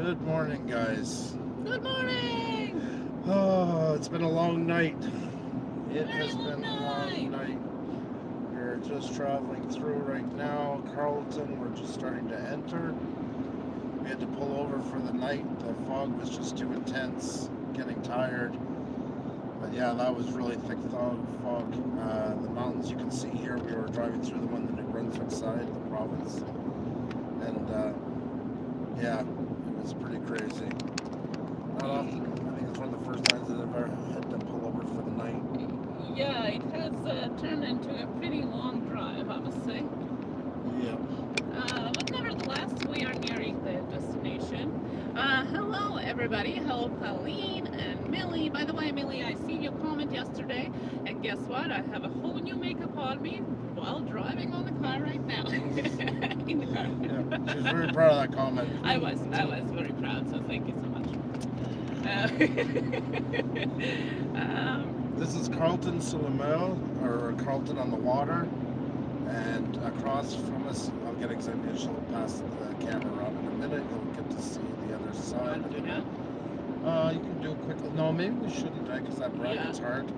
Good morning, guys. Good morning! Oh, it's been a long night. It Very has long been a long night. night. We're just traveling through right now. Carleton, we're just starting to enter. We had to pull over for the night. The fog was just too intense, getting tired. But yeah, that was really thick fog. The mountains you can see here, we were driving through them on the New Brunswick side of the province. And yeah, it was pretty crazy. Not often. I think it's one of the first times that I've ever had to pull over for the night. Yeah, it has turned into a pretty long drive, I must say. Yeah. But nevertheless, we are nearing the destination. Hello, everybody. Hello, Pauline and Millie. By the way, Millie, I seen your comment yesterday, and guess what? I have a whole new makeup on me while driving on the car right now. In the car. Yeah. She was very proud of that comment. I was very proud, so thank you so much. This is Carleton sur la Mer, or Carleton on the water, and across from us, I'll get exactly. She'll pass the camera on in a minute. You'll get to see the other side. Want to do that? You can do it quickly. No, maybe we shouldn't, because that bracket's hard.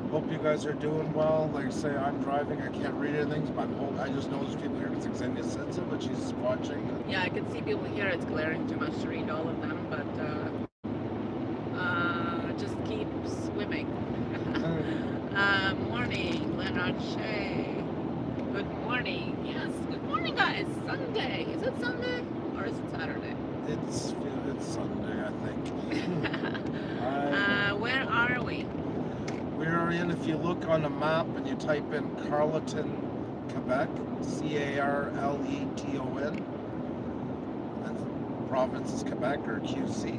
Hope you guys are doing well. Like I say, I'm driving. I can't read anything, but I just know there's people here because Xenia said so, but she's watching. Yeah, I can see people here. It's glaring too much to read all of them, but just keep swimming. Morning, Leonard Shea. Good morning. Yes, good morning, guys. Sunday. Is it Sunday or is it Saturday? It's Sunday, I think. Where are we? We are in, if you look on a map and you type in Carleton, Quebec, Carleton, and province is Quebec or QC.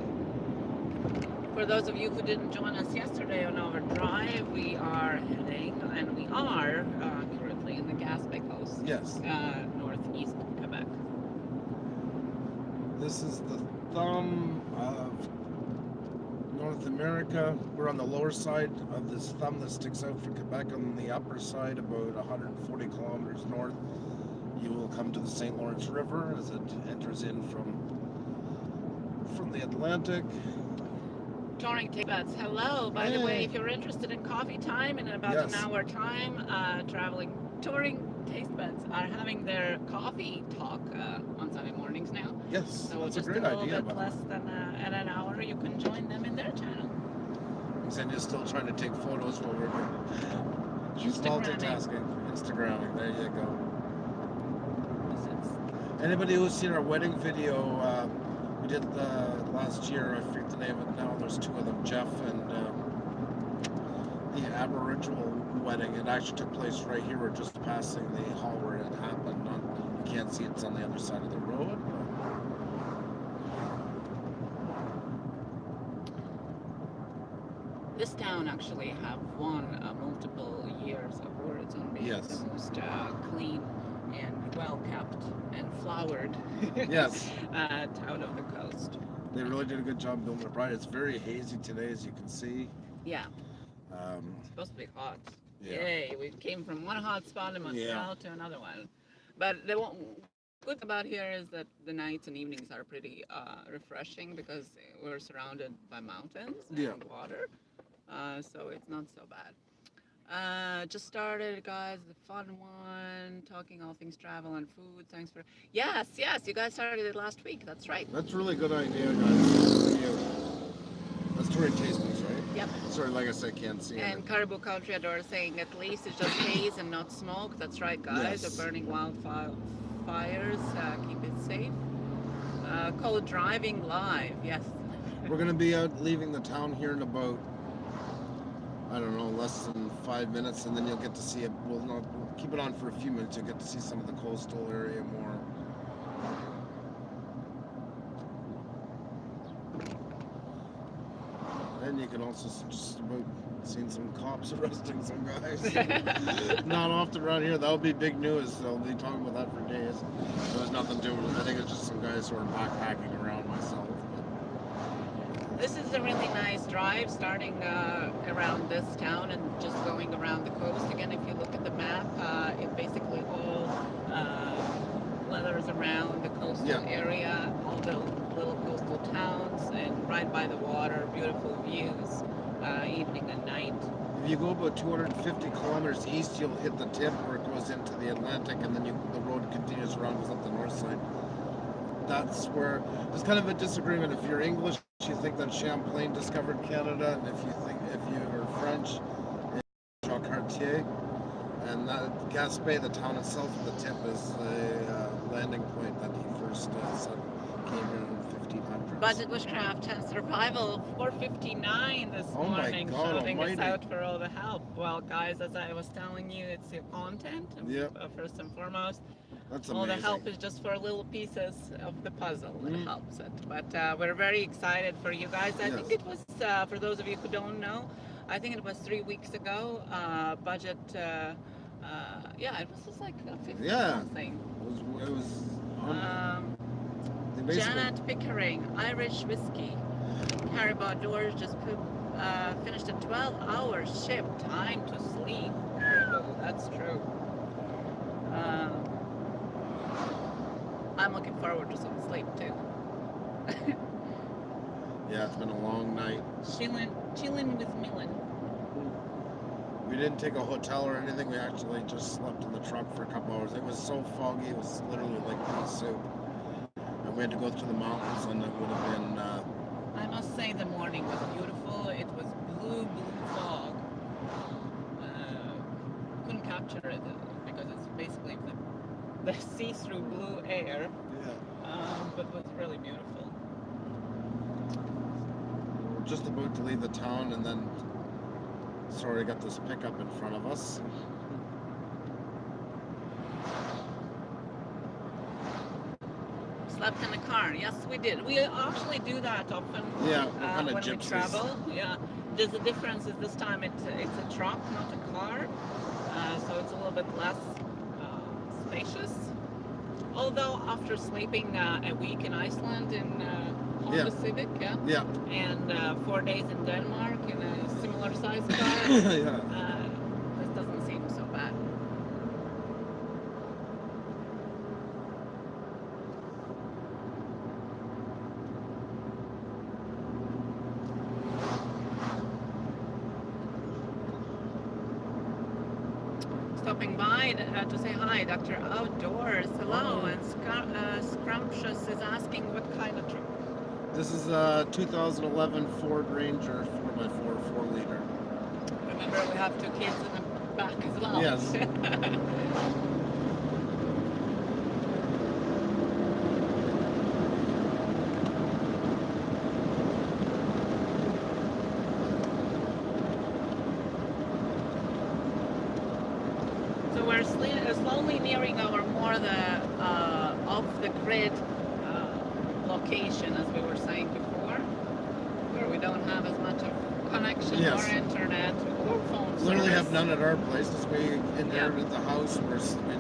For those of you who didn't join us yesterday on our drive, we are heading, and we are currently in the Gaspé Coast. Yes. Northeast Quebec. This is the thumb of North America. We're on the lower side of this thumb that sticks out for Quebec. On the upper side, about 140 kilometers north, you will come to the St. Lawrence River as it enters in from the Atlantic. Touring taste buds. Hello. By the way, if you're interested in coffee time in about an hour time, touring taste buds are having their coffee talk on Sunday mornings now. Yes, so that's just a great little idea. bit less than an hour, you can join them in their channel. Xenia's still trying to take photos while we're doing. She's multitasking. Instagramming. There you go. Anybody who's seen our wedding video, we did last year. I forget the name of it now. There's two of them, Jeff and the Aboriginal wedding. It actually took place right here. We're just passing the hall where it happened. You can't see it's on the other side of the road. This town actually have won multiple years awards on being the most clean and well-kept and flowered town of the coast. They really did a good job building it right. It's very hazy today, as you can see. Yeah. It's supposed to be hot. Yeah. Yay, we came from one hot spot in Montreal to another one. But the good thing about here is that the nights and evenings are pretty refreshing because we're surrounded by mountains and water. So it's not so bad. Just started, guys, the fun one, talking all things travel and food. Thanks for... Yes, you guys started it last week. That's right. That's a really good idea, guys. That's touring tastings, right? Yep. Sorry, like I said, can't see it. And Caribou Country Adore saying at least it's just haze and not smoke. That's right, guys. They're burning wildfires. Keep it safe. Call it driving live. Yes. We're going to be out leaving the town here in about, I don't know, less than 5 minutes, and then you'll get to see it. We'll keep it on for a few minutes. You'll get to see some of the coastal area more. And you can also just about see some cops arresting some guys. Not often around here. That would be big news. They'll be talking about that for days. There's nothing to it. I think it's just some guys who are backpacking around myself. This is a really nice drive, starting around this town and just going around the coast. Again, if you look at the map, it basically all leathers around coastal Yeah. area, all the little coastal towns, and right by the water, beautiful views, evening and night. If you go about 250 kilometers east, you'll hit the tip where it goes into the Atlantic, and then the road continues around, goes up the north side. That's where there's kind of a disagreement. If you're English, you think that Champlain discovered Canada, and if you are French, it's Jacques Cartier. And that Gaspé, the town itself, the tip is the landing point that he first came here in 1500s. Budget Bushcraft and Survival 459 this Oh my morning, God shouting us almighty. out for all the help. Well, guys, as I was telling you, it's your content, Yep. first and foremost. That's All amazing. the help is just for little pieces of the puzzle that Mhm. helps it. But we're very excited for you guys. I think Yes. it was, for those of you who don't know, I think it was 3 weeks ago, Budget, yeah, it was just like 50 Yeah. something. It was they basically, Janet Pickering, Irish whiskey. Caribou Doors just finished a 12-hour shift. Time to sleep. That's true. I'm looking forward to some sleep too. yeah, it's been a long night. Chilling with Millen. We didn't take a hotel or anything. We actually just slept in the truck for a couple hours. It was so foggy. It was literally like pea soup. And we had to go through the mountains, and it would have been. I must say the morning was beautiful. It was blue fog. Couldn't capture it because it's basically the see-through blue air. Yeah. But it was really beautiful. We're just about to leave the town, and then. Sorry, got this pickup in front of us. Slept in the car. Yes, we did. We actually do that often. Yeah, we're kind of when we gypsies. travel. Yeah. There's a difference is this time it's a truck, not a car. So it's a little bit less spacious. Although after sleeping a week in Iceland in Honda Civic, Yeah. and 4 days in Denmark in a similar size car, Yeah. this doesn't seem so bad. Stopping by to say hi, Dr. Outdoors. Hello, and Scrumptious is asking what kind of truck. This is a 2011 Ford Ranger 4x4 4-liter. Remember, we have 2 kids in the back as well. Yes. So we're slowly nearing our more off-the-grid location, as we were saying before, where we don't have as much of connection Yes. or internet or phone Literally service. have none at our place. As we inherited the house,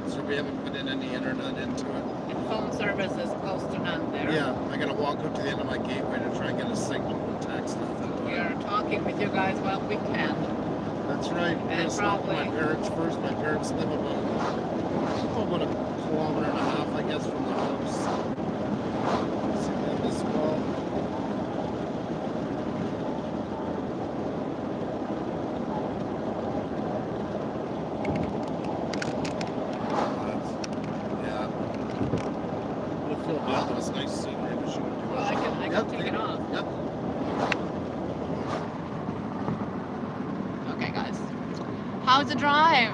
so we haven't put in any internet into it. And phone service is close to none there. Yeah, I gotta walk up to the end of my gateway to try and get a signal and text. We are talking with you guys while we can. That's right. We're gonna stop at my probably- parents first. My parents live about a kilometer and a half, I guess, from the house. See them as well. Yeah. I feel bad. That was nice scenery. We should do it. Well, I can take it off. Yep. Okay, guys. How's the drive?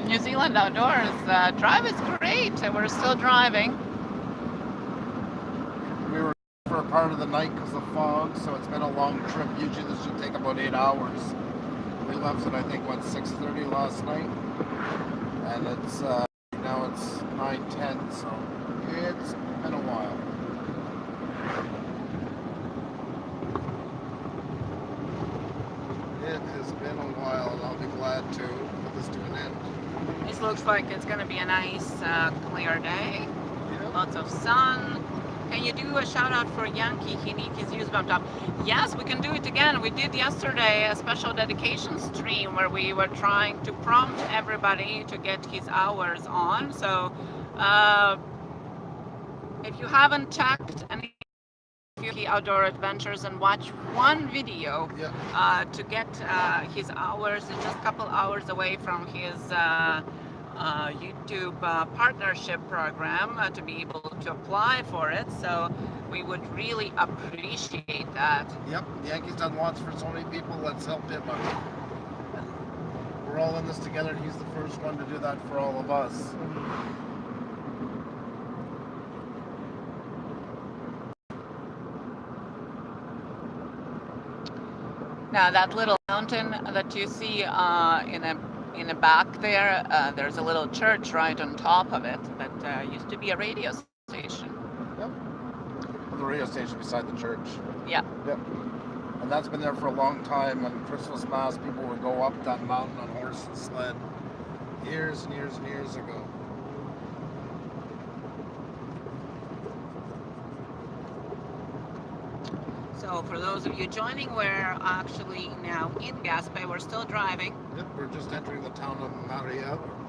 New Zealand Outdoors. Drive is great. We're still driving. We were for a part of the night because of fog, so it's been a long trip. Usually this should take about 8 hours. We left at I think 6:30 last night, and it's now it's 9:10, so it's been a while. It has been a while, and I'll be glad to put this to an end. This looks like it's going to be a nice, clear day. Yeah. Lots of sun. Can you do a shout out for Yankee? He needs his use bumped up. Yes, we can do it again. We did yesterday a special dedication stream where we were trying to prompt everybody to get his hours on. So Uh, if you haven't checked any outdoor adventures and watch one video to get his hours, it's just a couple hours away from his YouTube partnership program to be able to apply for it. So we would really appreciate that. Yep, Yankee's done lots for so many people. Let's help him out. We're all in this together, and he's the first one to do that for all of us. Now that little mountain that you see in the back there, there's a little church right on top of it that used to be a radio station. Yep. The radio station beside the church. Yeah. Yep. And that's been there for a long time. On Christmas Mass, people would go up that mountain on horse and sled years and years and years ago. So for those of you joining, we're actually now in Gaspé. We're still driving. Yep, we're just entering the town of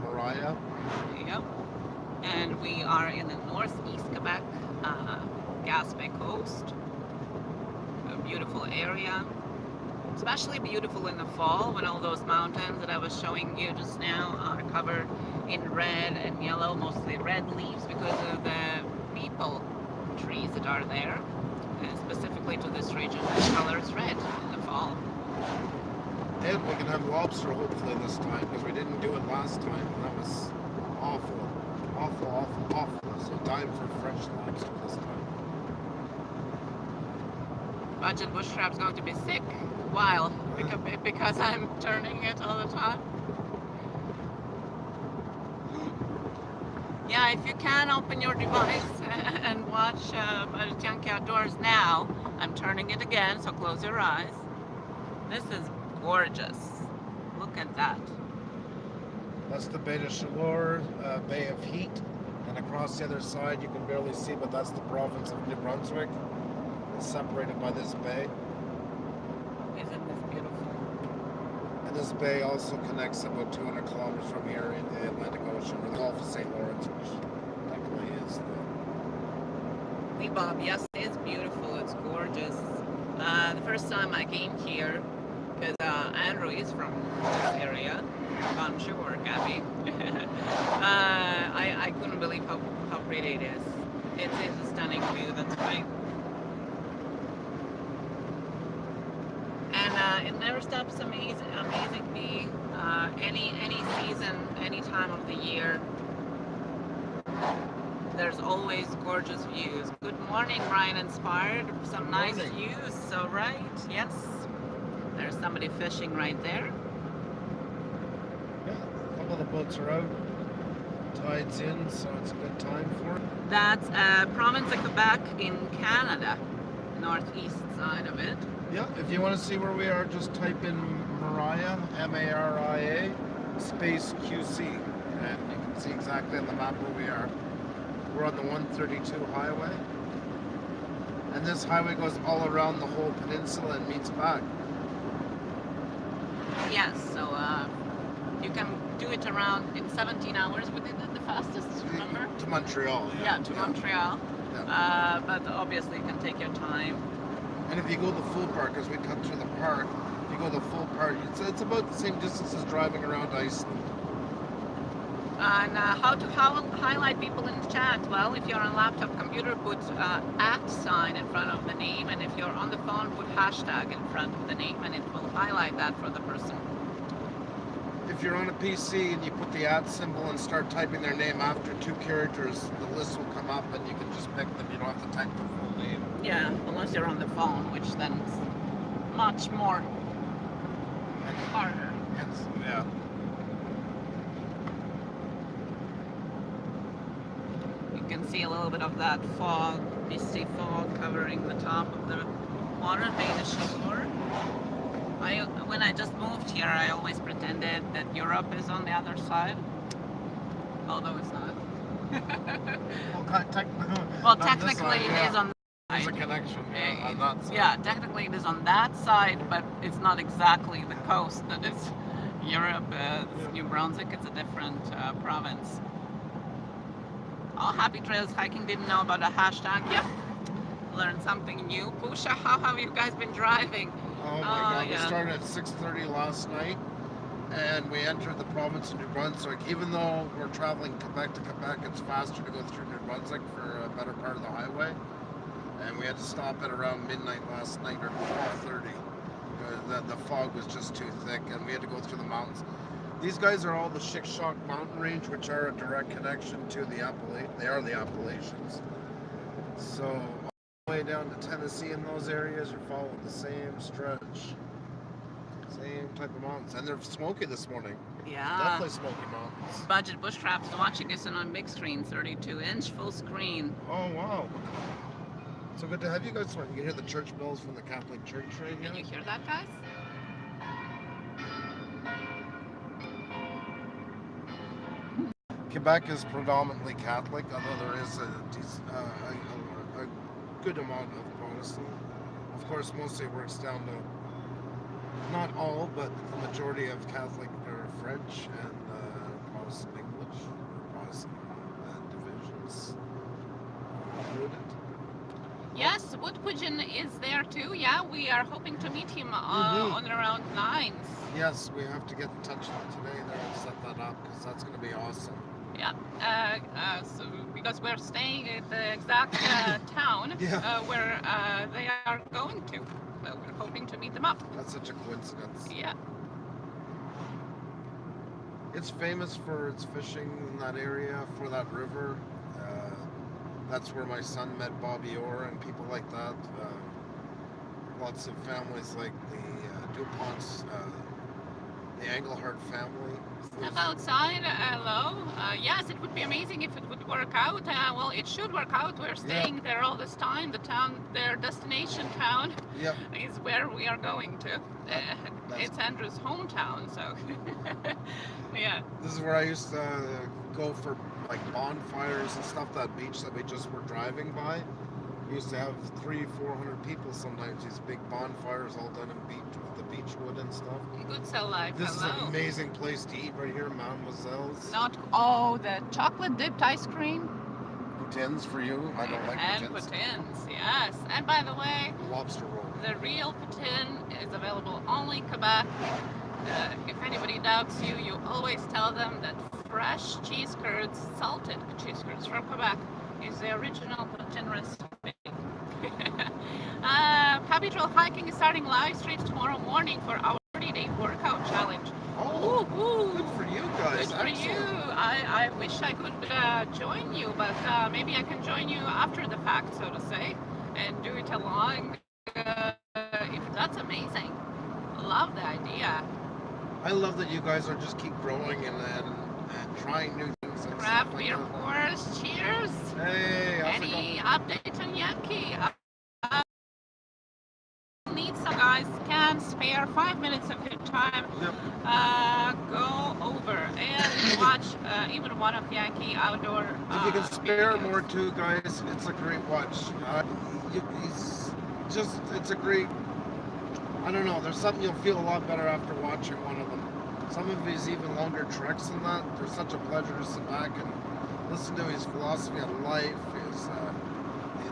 Moriah. Yep. And we are in the northeast Quebec, Gaspé coast. A beautiful area. Especially beautiful in the fall when all those mountains that I was showing you just now are covered in red and yellow, mostly red leaves because of the maple trees that are there. And specifically to this region, the color is red in the fall. And we can have lobster hopefully this time because we didn't do it last time and that was awful. So time for fresh lobster this time. Budget bush crab's going to be sick while because I'm turning it all the time. Yeah, if you can open your device and watch Yankee Outdoors now. I'm turning it again, so close your eyes. This is gorgeous. Look at that. That's the Bay de Chaleur, Bay of Heat, and across the other side you can barely see, but that's the province of New Brunswick. It's separated by this bay. Isn't this beautiful? And this bay also connects about 200 kilometers from here in the Atlantic Ocean, or the Gulf of St. Lawrence, which technically is the... Hey Bob, yes, it's beautiful. It's gorgeous. The first time I came here, because Andrew is from this area, Bonjour, Gabby. I couldn't believe how pretty it is. It is a stunning view, that's right. And it never stops amazing me. Any season, any time of the year. There's always gorgeous views. Good morning, Ryan Inspired. Some nice views. So right, yes. There's somebody fishing right there. Yeah, a couple of the boats are out. Tide's in, so it's a good time for it. That's province of Quebec in Canada, northeast side of it. Yeah, if you want to see where we are, just type in Maria, M-A-R-I-A, space QC, and you can see exactly on the map where we are. We're on the 132 highway, and this highway goes all around the whole peninsula and meets back. Yes, so you can do it around in 17 hours. We did it the fastest, remember? To Montreal, yeah. Yeah, to Montreal. Yeah. But obviously you can take your time. And if you go the full park, as we cut through the park, if you go the full park, it's about the same distance as driving around Iceland. And how to highlight people in the chat? Well, if you're on a laptop computer, put @ sign in front of the name, and if you're on the phone, put hashtag in front of the name, and it will highlight that for the person. If you're on a PC and you put the @ symbol and start typing their name after 2 characters, the list will come up and you can just pick them. You don't have to type their full name. Yeah, unless you're on the phone, which then is much more harder. Yeah. You can see a little bit of that fog, misty fog covering the top of the water, Bay de Chaleur. When I just moved here, I always pretended that Europe is on the other side, although it's not. Well, technically it is on the There's a side. connection on that side. Yeah, technically it is on that side, but it's not exactly the coast that is Europe. New Brunswick, it's a different province. Oh, happy trails hiking. Didn't know about the hashtag. Yep. Learned something new. Puša, how have you guys been driving? Oh my God, we started at 6:30 last night, and we entered the province of New Brunswick. Even though we're traveling Quebec to Quebec, it's faster to go through New Brunswick for a better part of the highway. And we had to stop at around midnight last night, or 12:30. The fog was just too thick, and we had to go through the mountains. These guys are all the Chic-Choc mountain range, which are a direct connection to the Appalachians. They are the Appalachians. So all the way down to Tennessee in those areas, you're following the same stretch. Same type of mountains. And they're smoky this morning. Yeah. Definitely smoky mountains. Budget Bushcraft is watching this on big screen, 32-inch full screen. Oh, wow. So good to have you guys. You can hear the church bells from the Catholic Church right here. Can you hear that, guys? Quebec is predominantly Catholic, although there is a good amount of Protestant. Of course, mostly it works down to, not all, but the majority of Catholic are French and Protestant English, or Protestant divisions included. Yes, Wood Pigeon is there too. Yeah, we are hoping to meet him on around 9. Yes, we have to get in touch today there and set that up, because that's going to be awesome. Yeah, so because we're staying at the exact town where they are going to. So we're hoping to meet them up. That's such a coincidence. Yeah. It's famous for its fishing in that area, for that river. That's where my son met Bobby Orr and people like that. Lots of families like the DuPonts, the Englehart family. Step outside, hello. Yes, it would be amazing if it would work out. Well, it should work out. We're staying there all this time. The town, their destination town, is where we are going to. It's Andrew's hometown, so yeah. This is where I used to go for like bonfires and stuff. That beach that we just were driving by, we used to have 300-400 people sometimes. These big bonfires all done in beach with the beech wood and stuff. Good cell life. This is an amazing place to eat right here, Mademoiselle's. The chocolate dipped ice cream. Poutines for you. I don't like poutines. And poutines, yes. And by the way, lobster roll. The real poutine is available only in Quebec. If anybody doubts you, you always tell them that fresh cheese curds, salted cheese curds from Quebec, is the original poutine recipe. Happy Trail Hiking is starting live streams tomorrow morning for our 30-day workout challenge. Oh, good for you guys. Good for you. I wish I could join you, but maybe I can join you after the fact, so to say, and do it along. If that's amazing. Love the idea. I love that you guys are just keep growing and trying new things. Craft beer pours. Cheers. Hey, any update on Yankee? Need some guys can spare 5 minutes of your time. Go over and watch even one of Yankee outdoor. If you can spare more too, guys, it's a great watch. It's a great, I don't know, there's something you'll feel a lot better after watching one of them. Some of his even longer treks than that, they're such a pleasure to sit back and listen to his philosophy on life,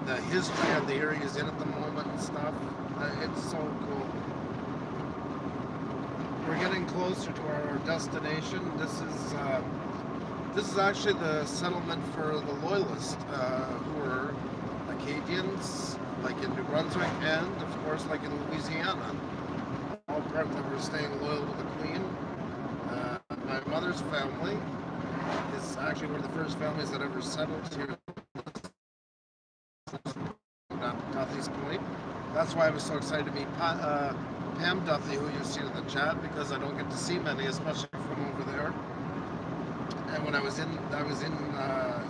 the history of the area he's in at the moment and stuff. It's so cool. We're getting closer to our destination. This is actually the settlement for the Loyalists, who are Acadians, like in New Brunswick, and of course like in Louisiana. All part that we're staying loyal to the Queen. My mother's family is actually one of the first families that ever settled here at Duthie's Point. That's why I was so excited to meet Pam Duthie, who you've seen in the chat, because I don't get to see many, especially from over there. And when I was in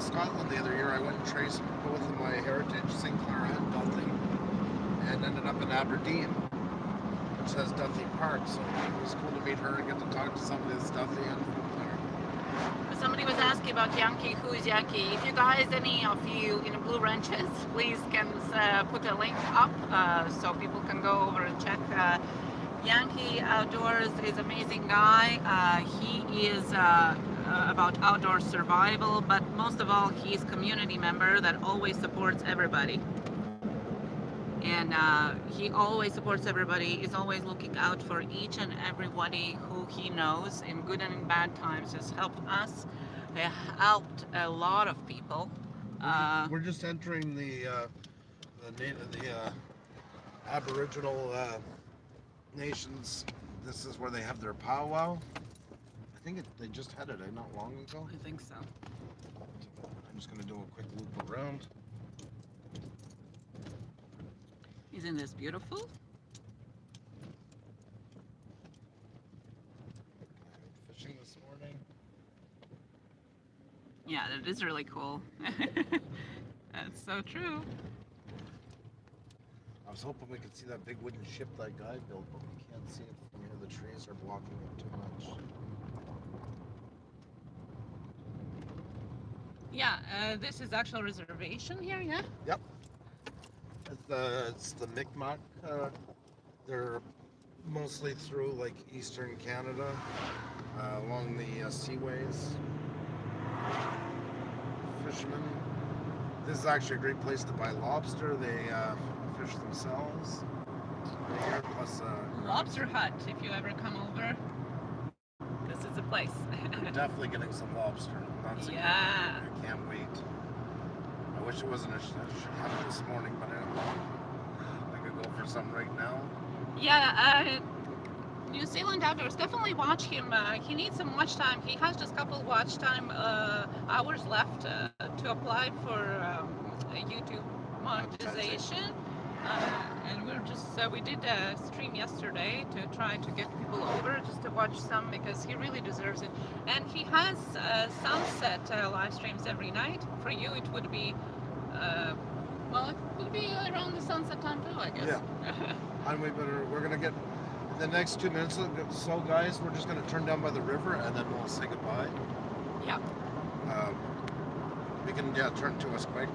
Scotland the other year, I went and traced both of my heritage, Sinclair and Duthie, and ended up in Aberdeen, which has Duthie Park. So it was cool to meet her and get to talk to somebody that's Duthie and from there. Somebody was asking about Yankee. Who is Yankee? If you guys, any of you in Blue Ranches, please can put a link up so people can go over and check Yankee Outdoors is amazing guy. He is about outdoor survival, but most of all, he's community member that always supports everybody. And he always supports everybody. Is always looking out for each and everybody who he knows in good and in bad times. Has helped us. He helped a lot of people. We're just entering the Aboriginal nations. This is where they have their powwow. I think they just had it not long ago. I think so. I'm just going to do a quick loop around. Isn't this beautiful? Fishing this morning. Yeah, that is really cool. That's so true. I was hoping we could see that big wooden ship that guy built, but we can't see it from here. The trees are blocking it too much. Yeah, this is actual reservation here, yeah? Yep. It's the Mi'kmaq. They're mostly through like eastern Canada, along the seaways. Fishermen. This is actually a great place to buy lobster. They fish themselves. Here, plus Lobster Hut, if you ever come over. This is the place. I'm definitely getting some lobster. That's Yeah. I can't wait. I wish it wasn't. I should have it this morning, but I could go for some right now. Yeah, New Zealand Outdoors, definitely watch him. He needs some watch time. He has just a couple watch time hours left to apply for a YouTube monetization. And we did a stream yesterday to try to get people over just to watch some because he really deserves it. And he has sunset live streams every night. For you, it would be, it would be around the sunset time too, I guess. Yeah. And we're going to get, in the next 2 minutes or so, guys, we're just going to turn down by the river and then we'll say goodbye. Yeah. We can turn to us quick.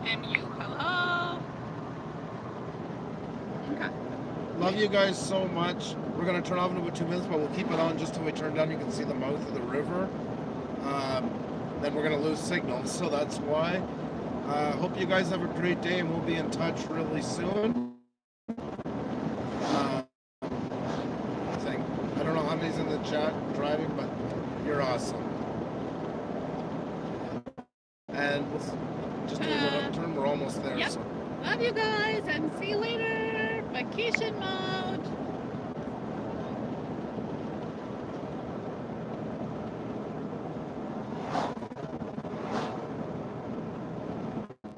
And you, hello. Okay. Love you guys so much. We're going to turn off in about 2 minutes, but we'll keep it on just till we turn down. You can see the mouth of the river. Then we're going to lose signal, so that's why. Hope you guys have a great day, and we'll be in touch really soon. I don't know how many's in the chat driving, but you're awesome. And we'll just do a little upturn. We're almost there. Yep. So. Love you guys, and see you later. Vacation mode.